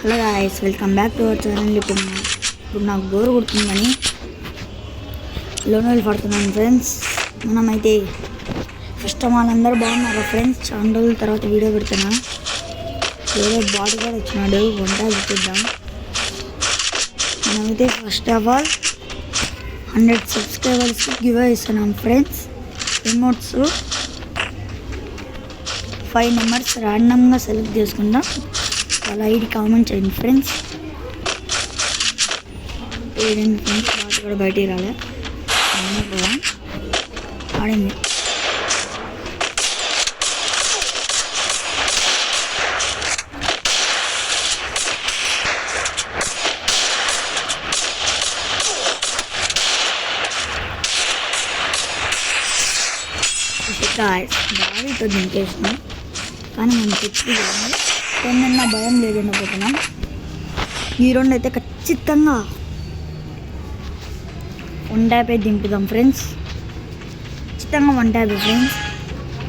Hello guys, welcome back to our channel. ఇప్పుడు నాకు bore కొడుతుందని లోనోలు పడుతున్నాను ఫ్రెండ్స్. మనమైతే ఫస్ట్ ఆఫ్ ఆల్ అందరూ బాగున్నారు ఫ్రెండ్స్. చాలా రోజుల తర్వాత వీడియో పెడుతున్నా. వేరే బాడీ కూడా వచ్చినాడు, వంట చూద్దాం. మనమైతే first of all 100 subscribers give ఇస్తున్నాం ఫ్రెండ్స్. రిమోట్స్ 5 మెంబర్స్ ర్యాండమ్గా సెలెక్ట్ చేసుకుందాం. వాళ్ళ ఐడి కామెంట్ చేయండి ఫ్రెండ్స్. ఏదైనా ఫ్రెండ్స్ బాగా కూడా బయటికి రాలే ఆడింది. బావితో దింపేసినాం, కానీ మనం తెచ్చి కొన్న భయం లేకుండా పోతున్నాం. ఈ రెండు అయితే ఖచ్చితంగా 150 దింపుదాం ఫ్రెండ్స్. ఖచ్చితంగా 150 ఫ్రెండ్స్.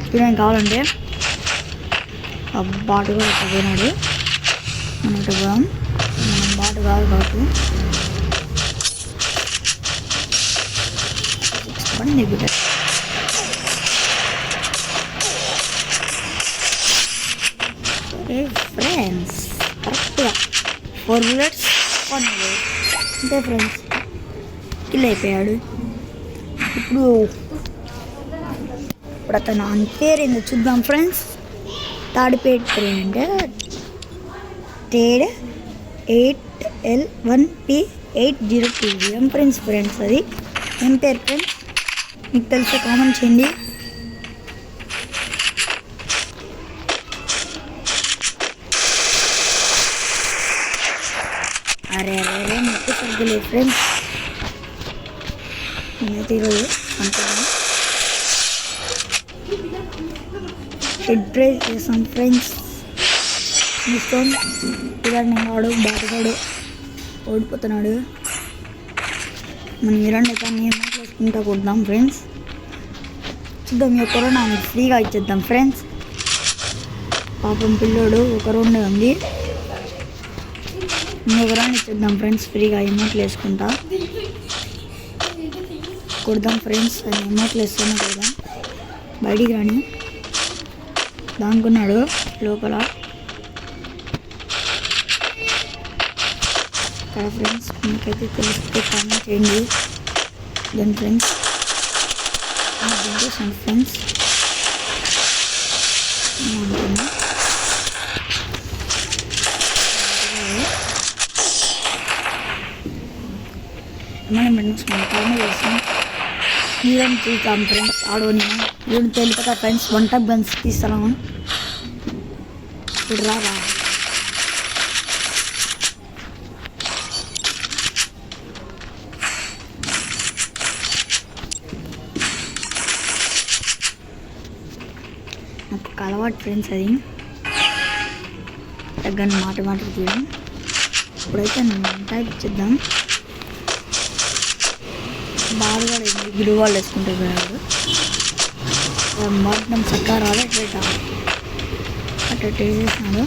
చూడండి, కావాలంటే బాటు కూడా పోయినాడు. మనం ఇటు పోదాం. మనం బాటు కాదు బాటు దిగుతా. ఫ్రెండ్స్ కరెక్ట్గా 4 bullets 1 bullet అంతే ఫ్రెండ్స్. కిల్ అయిపోయాడు. ఇప్పుడు అతను అని పేరు ఏందో చూద్దాం ఫ్రెండ్స్. థర్డ్ పేరు ఏంటంటే TED 8L1P802 ఫ్రెండ్స్. అది ఏం పేరు ఫ్రెండ్స్? మీకు తెలిసే కామెంట్ చేయండి. అరే నెక్కి సరిగ్గా ఫ్రెండ్స్. నేనైతే ఈరోజు అంటాను హెడ్ ప్రైజ్ చేసాం ఫ్రెండ్స్. చూస్తాం చూడండి, వాడు బాటగాడు ఓడిపోతున్నాడు. మనం ఈ రెండు అయితే అన్ని అమౌంట్లు వేసుకుంటా కొడదాం ఫ్రెండ్స్. చూద్దాం, ఈ ఒక్క రౌండ్ ఫ్రీగా ఇచ్చేద్దాం ఫ్రెండ్స్. పాపం పిల్లోడు ఒక రౌండ్ ఉంది, ఇంకొక రౌండ్ ఇచ్చేద్దాం ఫ్రెండ్స్. ఫ్రీగా అమౌంట్లు వేసుకుంటా కొడదాం ఫ్రెండ్స్. అది అమౌంట్లు వేస్తూనే కొడదాం. బయటికి రాని దానుకున్నాడు లోపల కదా ఫ్రెండ్స్. మీకైతే తెలిస్తే కామెంట్ చేయండి. దాని ఫ్రెండ్స్ చేసాను ఫ్రెండ్స్. అనుకున్నా మనం ఫ్రెండ్స్ మన కామెంట్ చేస్తాం. హీరోని చూద్దాం ఫ్రెండ్స్. ఆడోని హీరోని తెలియక ఫ్రెండ్స్ 1 టైప్ గన్స్ తీస్తాము. ఇప్పుడు రారా నాకు అలవాటు ఫ్రెండ్స్. అది తగ్గని మాట తీయడం. ఇప్పుడైతే నేను 1 టైప్ ఇచ్చేద్దాం. బాగా గిడు వాళ్ళు వేసుకుంటే పోయాడు. మొత్తం చక్కగా రాలే అట్లా వేసేసినాడు.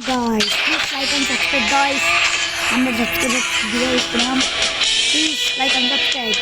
guys, please like and subscribe guys. 100 subscribers ఇస్తున్నాం. Please like and subscribe.